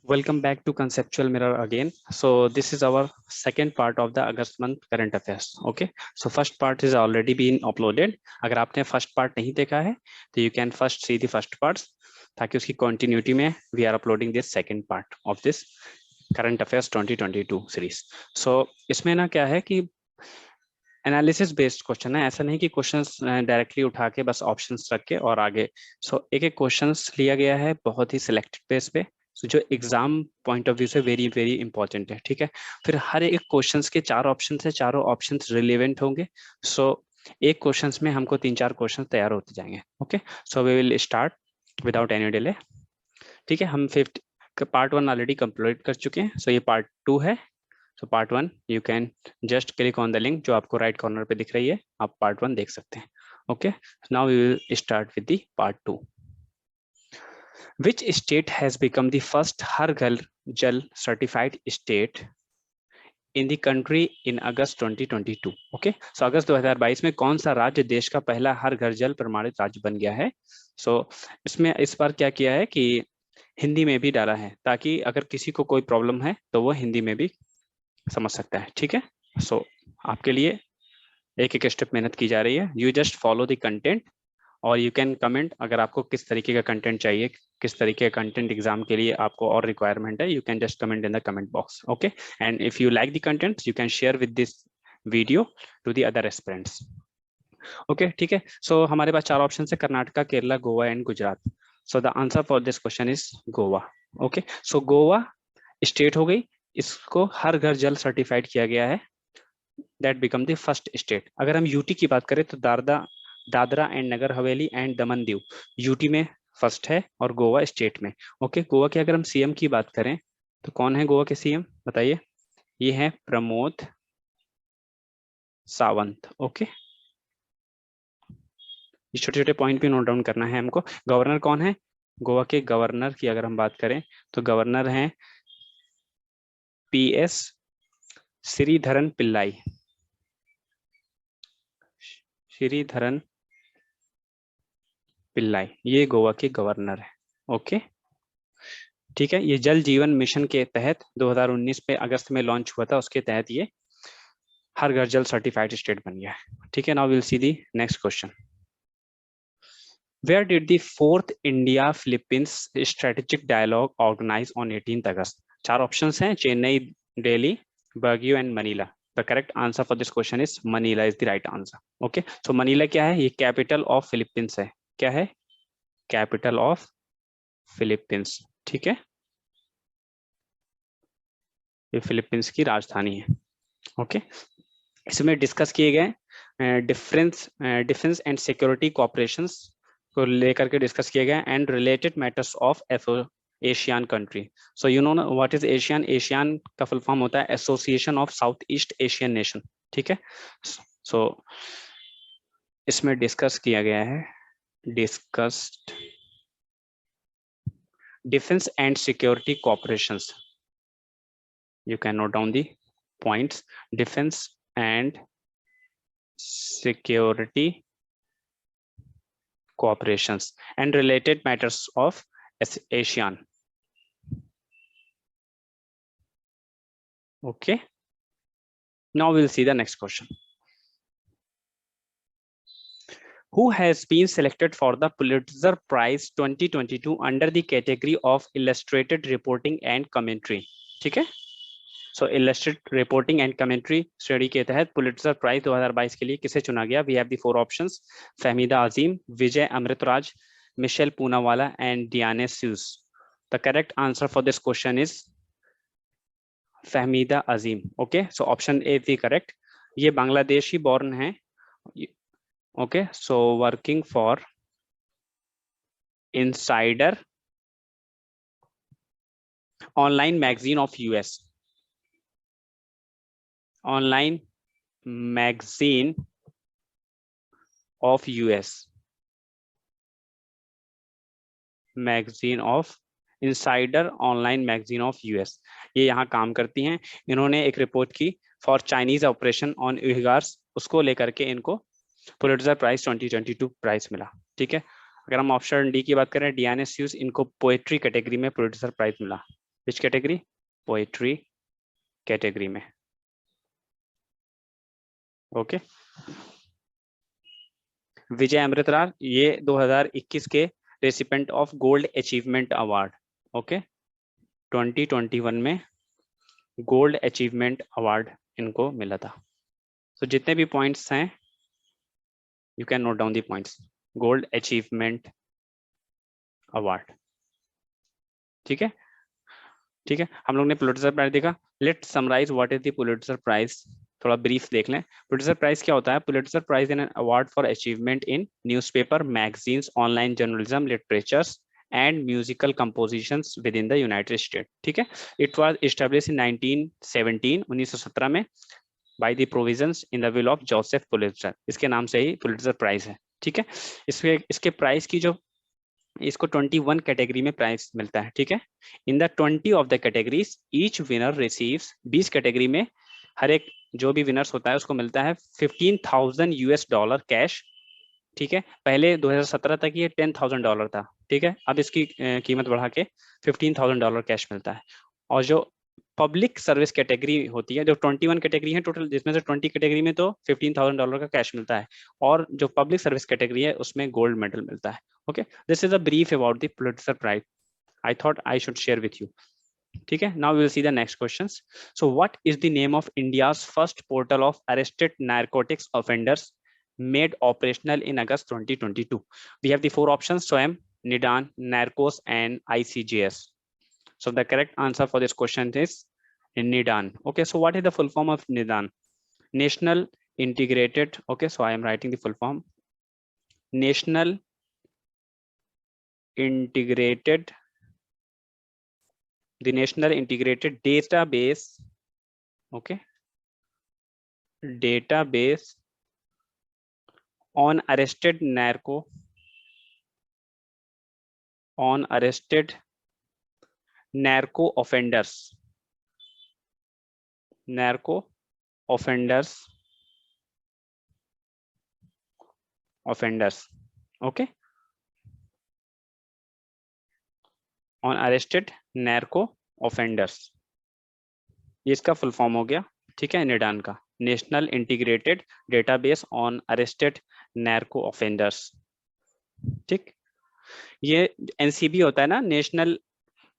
Welcome back to Conceptual Mirror again. So this is our second part of the August month current affairs. Okay. So first part is already been uploaded. अगर आपने first part नहीं देखा है तो you can first see the first parts ताकि उसकी continuity में we are uploading this second part of this current affairs 2022 series. So इसमें ना क्या है कि एनालिसिस बेस्ड क्वेश्चन है, ऐसा नहीं कि क्वेश्चंस डायरेक्टली उठा के बस ऑप्शंस रख के और आगे। एक एक क्वेश्चंस लिया गया है बहुत ही सिलेक्टेड बेस पे, जो एग्जाम पॉइंट ऑफ व्यू से वेरी वेरी इंपॉर्टेंट है। ठीक है, फिर हर एक क्वेश्चंस के 4 ऑप्शन है, चारों ऑप्शन रिलेवेंट होंगे। एक क्वेश्चंस में हमको 3-4 क्वेश्चन तैयार होते जाएंगे। Okay, so we will start without any delay. ठीक है, हम फिफ्थ पार्ट 1 ऑलरेडी कंप्लीट कर चुके हैं। ये पार्ट 2 है। Part 1 you can just click on the link जो आपको राइट कॉर्नर पे दिख रही है, आप पार्ट 1 देख सकते हैं। Okay, now we will start with the part 2। Which state has become the first Har Ghar Jal certified state in the country in August 2022? Okay, so अगस्त 2022 में कौन सा राज्य देश का पहला हर घर जल प्रमाणित राज्य बन गया है? इसमें इस बार क्या किया है कि हिंदी में भी डाला है ताकि अगर किसी को कोई प्रॉब्लम है तो वो हिंदी में भी समझ सकता है। ठीक है, आपके लिए एक एक स्टेप मेहनत की जा रही है। You just follow the content और यू कैन कमेंट अगर आपको किस तरीके का कंटेंट चाहिए, किस तरीके का कंटेंट एग्जाम के लिए आपको और रिक्वायरमेंट है। You can just comment in the comment box. Okay, and if you like the content you can share with this video to the other aspirants. Okay, ठीक है। हमारे पास 4 ऑप्शन है, Karnataka, Kerala, Goa and Gujarat. The answer for this question is Goa. Okay, Goa state हो गई, इसको हर घर जल सर्टिफाइड किया गया है। That become the first state. अगर हम यूटी की बात करें तो Dadra and Nagar Haveli and Daman Diu UT में फर्स्ट है और गोवा स्टेट में। ओके, गोवा के अगर हम सीएम की बात करें तो कौन है गोवा के सीएम बताइए? ये है प्रमोद सावंत। ओके, ये छोटे छोटे पॉइंट भी नोट डाउन करना है हमको। गवर्नर कौन है? गोवा के गवर्नर की अगर हम बात करें तो गवर्नर हैं PS श्रीधरन पिल्लाई। श्रीधरन पिल्लाई ये गोवा के गवर्नर है। ओके, ठीक है। ये जल जीवन मिशन के तहत 2019 में अगस्त में लॉन्च हुआ था, उसके तहत ये हर घर जल सर्टिफाइड स्टेट बन गया है। ठीक है, now will see the next question. Where did the fourth India Philippines strategic dialogue organize on 18th August? 4 options हैं, चेन्नई, दिल्ली, बर्गियो and Manila. The correct answer for this question is Manila is the right answer. Okay, so Manila क्या है? ये capital of Philippines है। क्या है? Capital of Philippines. ठीक है, ये फिलीपींस की राजधानी है। ओके, इसमें डिस्कस किए गए डिफेंस एंड सिक्योरिटी कोऑपरेशंस को लेकर के डिस्कस किए गए and related matters of ASEAN country. So you know what is ASEAN? ASEAN का फुल फॉर्म होता है association of south east Asian nation. ठीक है, इसमें डिस्कस किया गया है discussed defence and security cooperations. You can note down the points: defense and security cooperations and related matters of ASEAN. Okay, now we'll see the next question. Who has been selected for the Pulitzer Prize 2022 under the category of illustrated reporting and commentary? ठीक है, illustrated reporting and commentary श्रेणी के तहत Pulitzer prize 2022 के लिए किसे चुना गया? We have the 4 options: Fahmida Azim, Vijay Amritraj, Michelle Poonawalla and डियाने स्यूज। The correct answer for this question is Fahmida Azim. Okay, so option A is correct. ये बांग्लादेशी बॉर्न है। Okay, so working for Insider online magazine of US, online magazine of US, magazine of Insider online magazine of US, ये यहाँ काम करती हैं। इन्होंने एक report की फॉर चाइनीज ऑपरेशन ऑन उइगर्स, उसको लेकर के इनको पुलिट्जर प्राइज 2022 प्राइज मिला। ठीक है, अगर हम ऑप्शन डी की बात करें डियाने स्यूज, इनको पोएट्री कैटेगरी में पुलिट्जर प्राइज मिला। Which category? पोएट्री कैटेगरी में। ओके। विजय अमृतलाल ये 2021 के recipient of gold achievement award. Okay, 2021 में गोल्ड अचीवमेंट अवार्ड इनको मिला था। तो जितने भी पॉइंट्स हैं you can note down the points. Gold achievement award, ठीक है। ठीक है, हम लोग ने पुलिट्जर प्राइज देखा। Let summarise what is the Pulitzer prize, थोड़ा ब्रीफ देख लें। पुलिट्जर प्राइज क्या होता है? Pulitzer prize in an award for achievement in newspaper, magazines, online journalism, literatures and musical compositions within the United State. ठीक है, it was established in 1917 1917 में by the provisions in the will of Joseph Pulitzer. इसके नाम से ही Pulitzer prize है। ठीक है, इसके प्राइस की जो इसको 21 कैटेगरी में प्राइज मिलता है। ठीक है, in the 20 of the categories each winner receives, 20 category में हर एक जो भी विनर्स होता है उसको मिलता है $15,000 कैश। ठीक है, पहले 2017 तक ये $10,000 था। ठीक है, अब इसकी कीमत बढ़ा के $15,000 कैश मिलता है। और जो पब्लिक सर्विस कैटेगरी होती है, जो 21 कैटेगरी है टोटल, जिसमें से 20 कैटेगरी में तो $15,000 का कैश मिलता है, और जो पब्लिक सर्विस कैटेगरी है उसमें गोल्ड मेडल मिलता है। Okay, this is a brief about the Pulitzer prize, I thought I should share with you. ठीक है, now we will see the next questions. So what is the name of India's first portal of arrested narcotics offenders made operational in August 2022? We have the 4 options: SOAM, NIDAN, NARCOS and ICGS. So the correct answer for this question is NIDAN. Okay, so what is the full form of NIDAN? National Integrated, okay, so I am writing the full form. National Integrated, the National Integrated Database, okay, database on arrested narco offenders, okay, on arrested narco offenders, ये इसका full form हो गया। ठीक है, NIDAAN का national integrated database on arrested narco offenders. ठीक, ये NCB होता है ना, नेशनल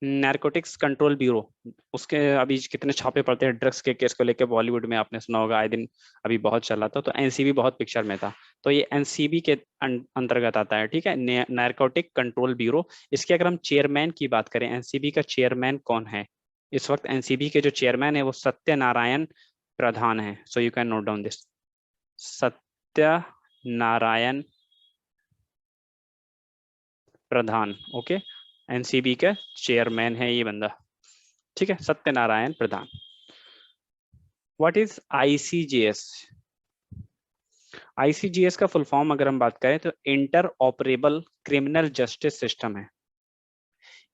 नारकोटिक्स कंट्रोल ब्यूरो, उसके अभी कितने छापे पड़ते हैं ड्रग्स के केस को लेकर, बॉलीवुड में आपने सुना होगा, आए दिन अभी बहुत चला था। तो एनसीबी बहुत पिक्चर में था, तो ये एनसीबी के अंतर्गत आता है। ठीक है, नारकोटिक कंट्रोल ब्यूरो। इसके अगर हम चेयरमैन की बात करें, एनसीबी का चेयरमैन कौन है इस वक्त? एनसीबी के जो चेयरमैन है वो सत्यनारायण प्रधान है। So you can note down this, Satyanarayan Pradhan. Okay, NCB का चेयरमैन है ये बंदा। ठीक है, Satyanarayan Pradhan. What is ICJS? ICJS का फुल फॉर्म अगर हम बात करें तो interoperable criminal justice system है।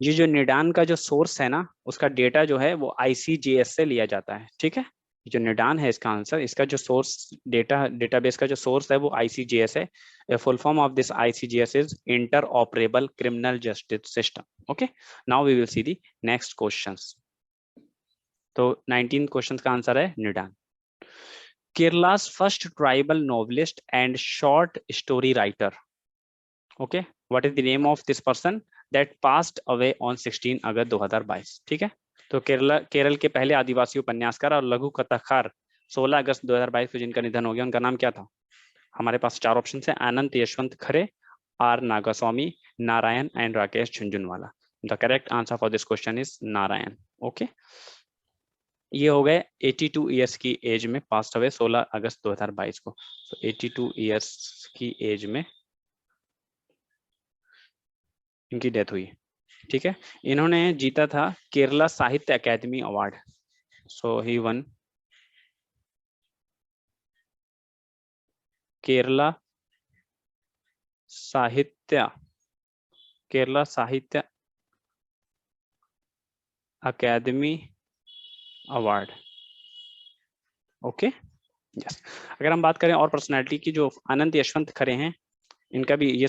ये जो निडान का जो सोर्स है ना, उसका डेटा जो है वो आईसीजेएस से लिया जाता है। ठीक है, जो निडान है इसका आंसर, इसका जो सोर्स डेटाबेस का जो सोर्स है वो आईसीजेएस है। Full form of this ICJS is interoperable criminal justice system. Okay, now we will see the next questions. तो 19 क्वेश्चंस का आंसर है निडान। केरला's first tribal novelist and short story writer. Okay, what is the name of this person that passed away on 16 अगस्त 2022? ठीक है, तो केरल के पहले आदिवासी उपन्यासकार और लघु कथाकार 16 अगस्त 2022 को जिनका निधन हो गया, उनका नाम क्या था? हमारे पास 4 ऑप्शन है: Anant Yashwant Khare, R Nagaswamy, Narayan and Rakesh Jhunjhunwala. The correct answer for this question is Narayan. Okay, ये हो गए 82 ईयर्स की एज में पास्ट अवे 16 अगस्त 2022 को। तो 82 ईयर्स की एज में इनकी डेथ हुई। ठीक है, इन्होंने जीता था केरला साहित्य अकादमी अवार्ड। सो ही वन केरला साहित्य अकादमी अवार्ड। Okay, yes. अगर हम बात करें और पर्सनालिटी की, जो अनंत यशवंत खरे हैं, इनका भी ये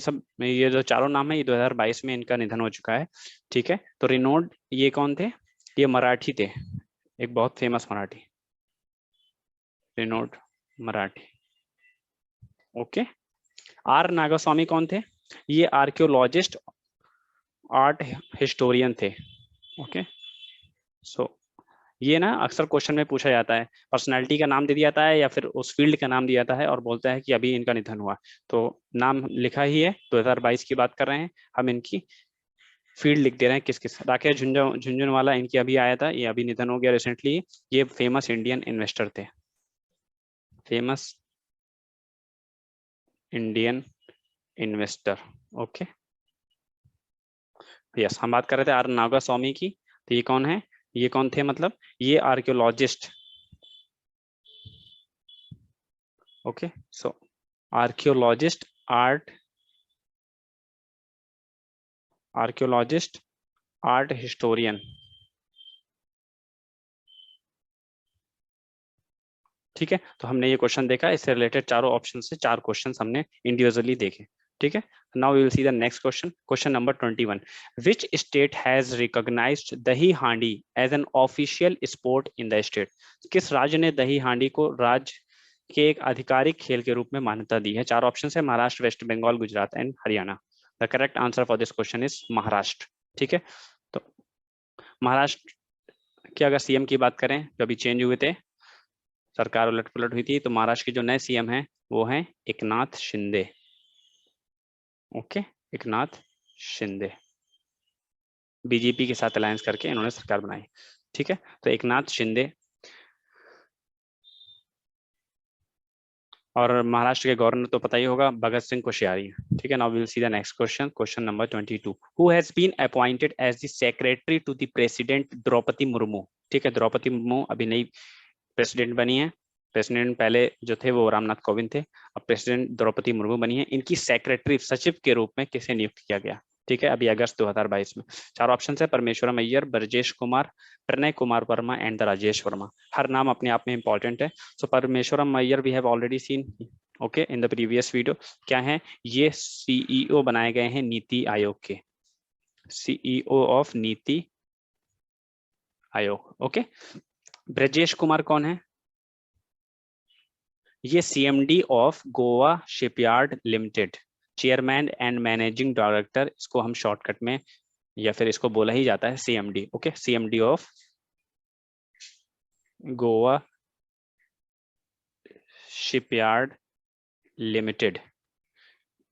जो चारों नाम है, ये 2022 में इनका निधन हो चुका है। ठीक है, तो रिनोड ये कौन थे? ये मराठी थे, एक बहुत फेमस मराठी, रिनोड मराठी। ओके। आर नागास्वामी कौन थे? ये आर्कियोलॉजिस्ट, आर्ट हिस्टोरियन थे। ओके। सो ये ना अक्सर क्वेश्चन में पूछा जाता है, पर्सनालिटी का नाम दे दिया जाता है या फिर उस फील्ड का नाम दिया जाता है और बोलता है कि अभी इनका निधन हुआ। तो नाम लिखा ही है, 2022 की बात कर रहे हैं हम, इनकी फील्ड लिख दे रहे हैं किस किस। राकेश झुंझुनवाला इनकी अभी आया था, ये अभी निधन हो गया रिसेंटली। ये फेमस इंडियन इन्वेस्टर थे, famous Indian investor. Okay. Yes, हम बात कर रहे थे आर नागास्वामी की। तो ये कौन है? ये कौन थे मतलब? ये आर्कियोलॉजिस्ट। ओके। सो आर्कियोलॉजिस्ट, आर्कियोलॉजिस्ट, आर्ट हिस्टोरियन। ठीक है, तो हमने ये क्वेश्चन देखा, इससे रिलेटेड चारों ऑप्शन से 4 क्वेश्चन हमने इंडिविजुअली देखे। ठीक है, now we will see the next question, question number 21। Which state has recognised Dahi Handi as an official sport in the state? किस राज्य ने दही हांडी को राज्य के एक आधिकारिक खेल के रूप में मान्यता दी है? 4 ऑप्शन है, Maharashtra, West Bengal, Gujarat and Haryana. The correct answer for this question is Maharashtra. ठीक है, तो महाराष्ट्र की अगर सीएम की बात करें, जो अभी चेंज हुए थे, सरकार उलट पुलट हुई थी, तो महाराष्ट्र के जो नए सीएम हैं वो हैं एकनाथ शिंदे। ओके, एकनाथ शिंदे, बीजेपी के साथ अलायंस करके इन्होंने सरकार बनाई। ठीक है, तो एकनाथ शिंदे। और महाराष्ट्र के गवर्नर तो पता ही होगा, भगत सिंह कोश्यारी। ठीक है, now we will see the next question, question number 22। Who has been appointed as the secretary to the president Droupadi Murmu? ठीक है, द्रौपदी मुर्मू अभी नई प्रेसिडेंट बनी है। प्रेसिडेंट पहले जो थे वो रामनाथ कोविंद थे, अब प्रेसिडेंट द्रौपदी मुर्मू बनी है। इनकी सेक्रेटरी, सचिव के रूप में किसे नियुक्त किया गया? ठीक है, अभी अगस्त 2022 में। 4 ऑप्शन है, परमेश्वरम अय्यर, ब्रजेश कुमार, प्रणय कुमार वर्मा एंड द राजेश वर्मा। हर नाम अपने आप में इंपॉर्टेंट है। So Parameswaram Iyer we have already seen, okay, in the previous video. क्या है ये? सीईओ बनाए गए हैं नीति आयोग के, CEO of NITI Aayog. Okay. Brajesh Kumar कौन है? ये CMD of Goa shipyard limited, chairman and managing director, इसको हम शॉर्टकट में या फिर इसको बोला ही जाता है CMD. Okay, CMD of Goa shipyard limited,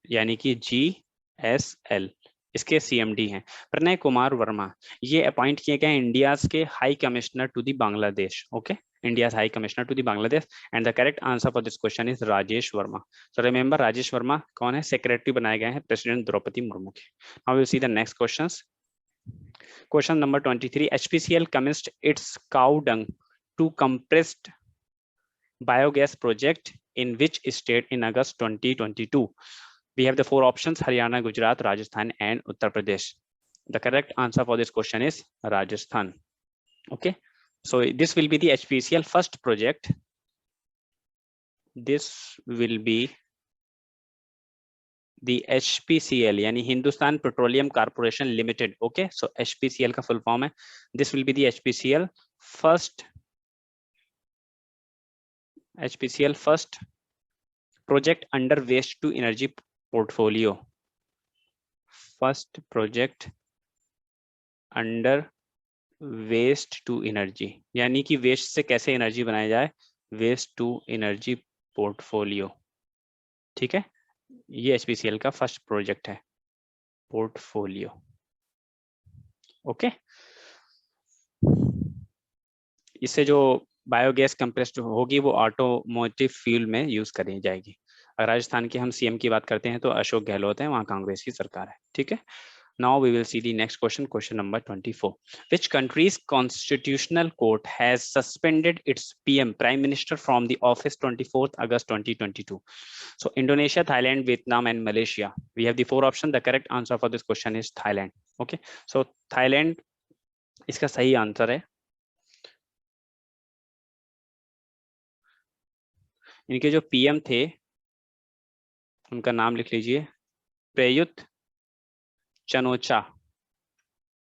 यानी कि GSL, इसके सीएमडी हैं। प्रणय कुमार वर्मा, ये अपॉइंट किए गए इंडिया के high commissioner to the Bangladesh. Okay, India high commissioner to the Bangladesh. And the correct answer for this question is Rajesh Verma. So remember, Rajesh Verma कौन है? सेक्रेटरी बनाए गए हैं प्रेसिडेंट द्रौपदी मुर्मू के। Now will see the next questions, question number 23। HPCL commenced its cow dung to compressed biogas project in which state in August 2022? We have the 4 options, Haryana, Gujarat, Rajasthan and Uttar Pradesh. The correct answer for this question is Rajasthan. Okay, so this will be the HPCL first project. This will be the HPCL यानी Hindustan Petroleum Corporation Limited. Okay, so HPCL का full form है, this will be the HPCL first project under waste to energy portfolio, first project under waste to energy, यानी कि waste से कैसे energy बनाया जाए, waste to energy portfolio. ठीक है, ये HPCL का फर्स्ट प्रोजेक्ट है, पोर्टफोलियो। ओके, इससे जो बायोगैस कंप्रेस्ड होगी वो ऑटोमोटिव फ्यूल में यूज करी जाएगी। अगर राजस्थान के हम सीएम की बात करते हैं तो अशोक गहलोत है, वहाँ कांग्रेस की सरकार है। ठीक है, now we will see the next question, question number 24. Which country's constitutional court has suspended its PM, prime minister, from the office 24th August 2022? So Indonesia, Thailand, Vietnam and Malaysia. We have the 4 options. The correct answer for this question is Thailand. Okay, so Thailand इसका सही answer है। इनके जो PM थे उनका नाम लिख लीजिए, Prayut Chanocha.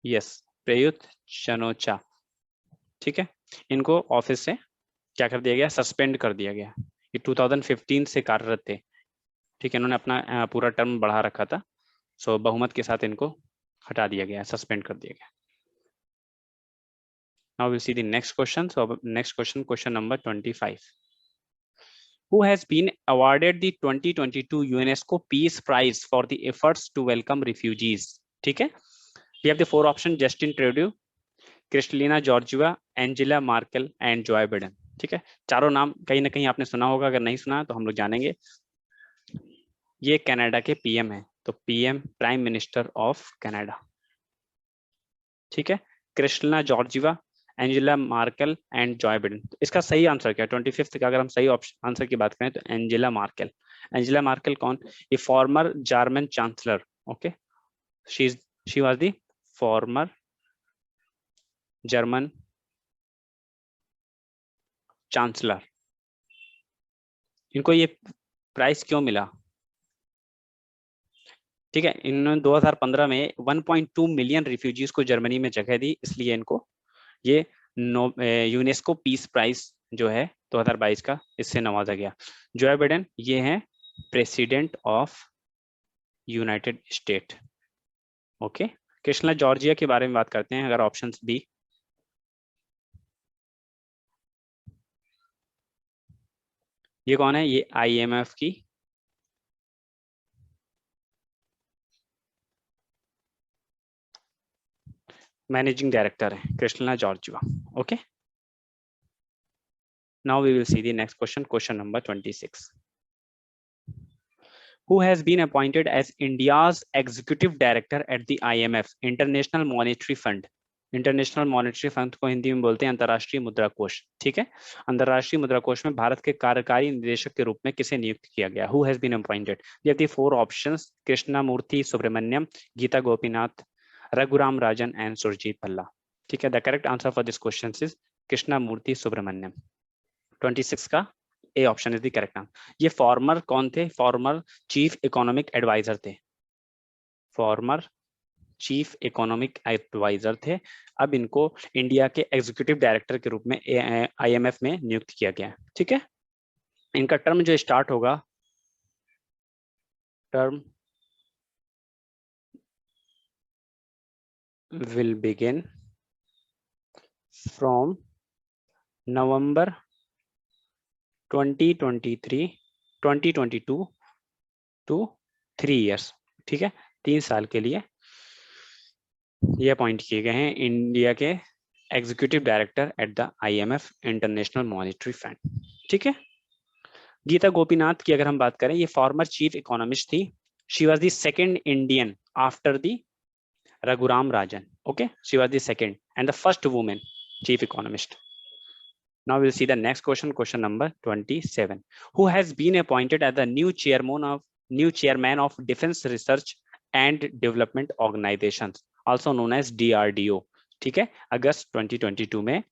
Yes, Prayut Chanocha. ठीक है, इनको ऑफिस से क्या कर दिया गया, सस्पेंड कर दिया गया। ये 2015 से कार्यरत थे, ठीक है, इन्होंने अपना पूरा टर्म बढ़ा रखा था, सो बहुमत के साथ इनको हटा दिया गया, सस्पेंड कर दिया गया। Now we'll see the next question. So next question, question number 25. Who has been awarded the 2022 UNESCO Peace Prize for the efforts to welcome refugees? ठीक है, we have the four options: Justin Trudeau, Kristalina Georgieva, Angela Merkel and Joe Biden. ठीक है, चारों नाम कहीं ना कहीं आपने सुना होगा, अगर नहीं सुना तो हम लोग जानेंगे। ये कनाडा के पीएम है, तो PM prime minister of Canada. ठीक है, Kristalina Georgieva, Angela Merkel and Joe Biden. तो इसका सही आंसर क्या है 25th का? अगर हम सही ऑप्शन आंसर की बात करें तो एंजेला मार्केल। एंजेला मार्केल कौन? ये farmer German chancellor. Okay, she was the former German chancellor. इनको ये प्राइस क्यों मिला? ठीक है, इन्होंने 2015 में 1.2 मिलियन रिफ्यूजीज को जर्मनी में जगह दी, इसलिए इनको ये यूनेस्को पीस प्राइज जो है 2022 का, इससे नवाजा गया। जो बाइडेन ये हैं president of United state. Okay, Kristalina Georgia के बारे में बात करते हैं, अगर ऑप्शंस बी। ये कौन है? ये आईएमएफ की मैनेजिंग डायरेक्टर है, Kristalina Georgia. Okay, now we will see the next question, question number 26. Who has been appointed as India's executive director at the IMF, International Monetary Fund? International monetary fund को हिंदी में बोलते हैं अंतर्राष्ट्रीय मुद्रा कोष। ठीक है, अंतर्राष्ट्रीय मुद्रा कोष में भारत के कार्यकारी निदेशक के रूप में किसे नियुक्त किया गया? Who has been appointed? ये थी four options: Krishnamurthy Subramanian, Gita Gopinath, Raghuram Rajan and Surjit Bhalla. ठीक है, the correct answer for this question is Krishnamurthy Subramanian. 26 का A option is the correct answer. ये फॉर्मर कौन थे? फॉर्मर चीफ इकोनॉमिक एडवाइजर थे, फॉर्मर चीफ इकोनॉमिक एडवाइजर थे। अब इनको इंडिया के एग्जीक्यूटिव डायरेक्टर के रूप में आईएमएफ में नियुक्त किया गया। ठीक है, इनका टर्म जो स्टार्ट होगा, term will begin from November 2022 to 3 years. ठीक है, 3 साल के लिए ये अपॉइंट किए गए हैं इंडिया के executive director at the IMF, international monetary fund. ठीक है, गीता गोपीनाथ की अगर हम बात करें, ये फॉर्मर चीफ इकोनॉमिस्ट थी। She was the second Indian after the Raghuram Rajan. Okay, she was the second and the first women chief economist. Now we'll see the next question, question number 27. Who has been appointed as the new chairman of Defense Research and Development Organizations, also known as DRDO? ठीक है, अगस्त 2022 में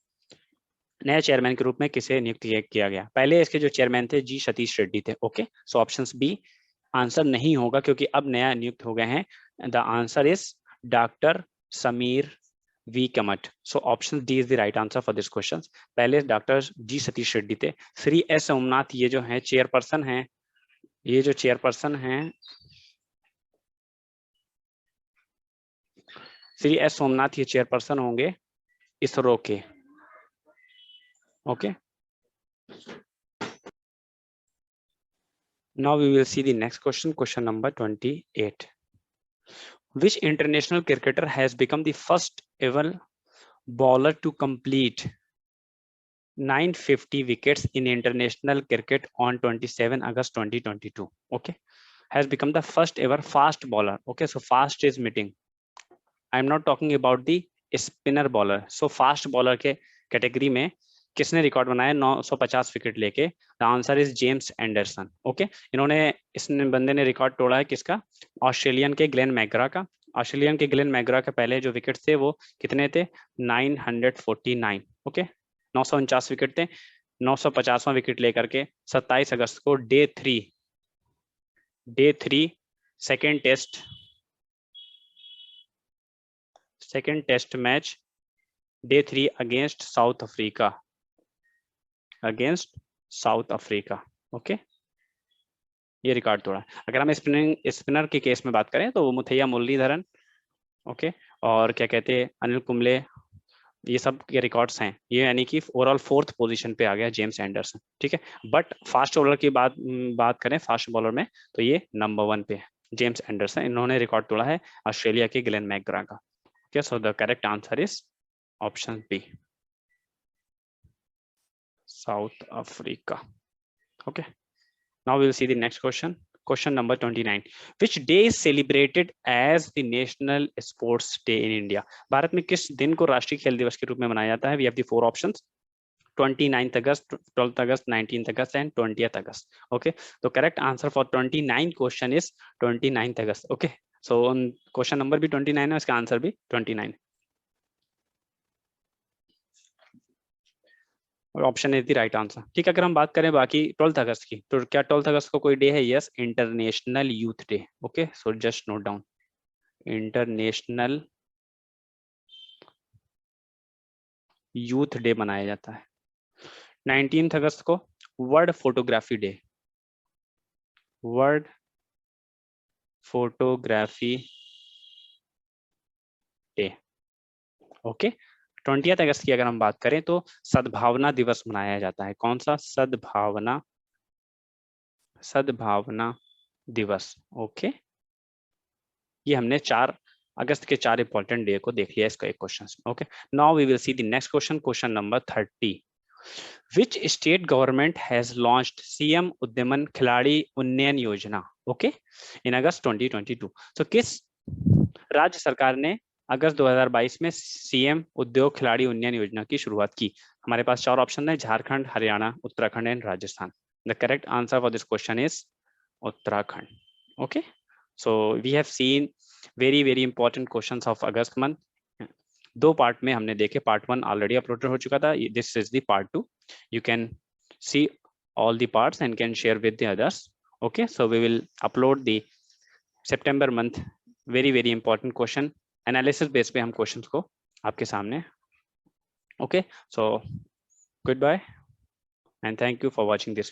नया chairman के रूप में किसे नियुक्त किया गया? पहले इसके जो चेयरमैन थे जी सतीश रेड्डी थे। Okay, so options B answer नहीं होगा क्योंकि अब नया नियुक्त हो गए हैं। The answer is doctor Sameer V Kamat. So option D is the right answer for this question. पहले डॉक्टर जी सतीश रेड्डी थे। श्री एस सोमनाथ ये जो है चेयरपर्सन हैं, ये जो चेयरपर्सन हैं श्री एस सोमनाथ, ये चेयरपर्सन होंगे इसरो के। Okay, now we will see the next question, question number 28. Which international cricketer has become the first ever bowler to complete 950 wickets in international cricket on 27 August 2022? Okay, has become the first ever fast bowler. Okay, so fast is meeting, I am not talking about the spinner bowler. So fast bowler के category में किसने record बनाया 950 wicket लेके? The answer is James Anderson. Okay, इन्होंने इस बंदे ने record तोड़ा है किसका? ऑस्ट्रेलियन के ग्लेन मैग्रा का। ऑस्ट्रेलियन के ग्लेन मैग्रा के पहले जो विकेट थे वो कितने थे? 949। ओके, 949 विकेट थे। 950वां विकेट लेकर के 27 अगस्त को day three second test match Day 3 against South Africa. ओके, ये रिकॉर्ड तोड़ा। अगर हम स्पिनर के केस में बात करें तो मुथैया मुरलीधरन, ओके, और क्या कहते हैं अनिल कुंबले, ये सब के रिकॉर्ड्स हैं ये, यानी कि ओवरऑल 4th पोजीशन पे आ गया जेम्स एंडरसन, ठीक है। बट फास्ट बॉलर की बात करें, फास्ट बॉलर में, तो ये नंबर 1 पे है जेम्स एंडरसन, इन्होंने रिकॉर्ड तोड़ा है ऑस्ट्रेलिया के ग्लेन मैकग्रा का। Okay, so the correct answer is option B, South Africa. Okay, now we will see the next question. Question number 29. Which day is celebrated as the National Sports Day in India? Bharat में किस दिन को राष्ट्रीय खेल दिवस के रूप में मनाया जाता है? We have the 4 options: 29th August, 12th August, 19th August and 20th August. Okay, so correct answer for 29 question is 29th August. Okay, so on question number भी 29 है, इसका आंसर भी 29 और option is the right answer. ठीक है, अगर हम बात करें बाकी 12th अगस्त की, तो क्या 12th अगस्त को कोई डे है? Yes, international youth day. Okay, so just note down, international youth day मनाया जाता है। 19th अगस्त को world photography day, world photography day. Okay, 20th अगस्त की अगर हम बात करें तो सद्भावना दिवस मनाया जाता है। कौन सा? सद्भावना दिवस। ओके, ये हमने 4 अगस्त के 4 इंपॉर्टेंट डे को देख लिया इसका एक question. Okay, now we will see the next question, question number 30। Which state government has launched CM उद्यमन खिलाड़ी उन्नयन योजना, ओके, इन अगस्त 2022? तो किस राज्य सरकार ने अगस्त 2022 में सीएम उद्योग खिलाड़ी उन्नयन योजना की शुरुआत की? हमारे पास 4 ऑप्शन है: Jharkhand, Haryana, Uttarakhand and Rajasthan. The correct answer for this question is Uttarakhand. Okay, so we have seen very important questions of August month. 2 part में हमने देखे, पार्ट 1 ऑलरेडी अपलोडेड हो चुका था, this is the part 2। You can see all the parts and can share with the others. Okay, so we will upload the September month very important question analysis base पे हम questions को आपके सामने। Okay, so goodbye and thank you for watching this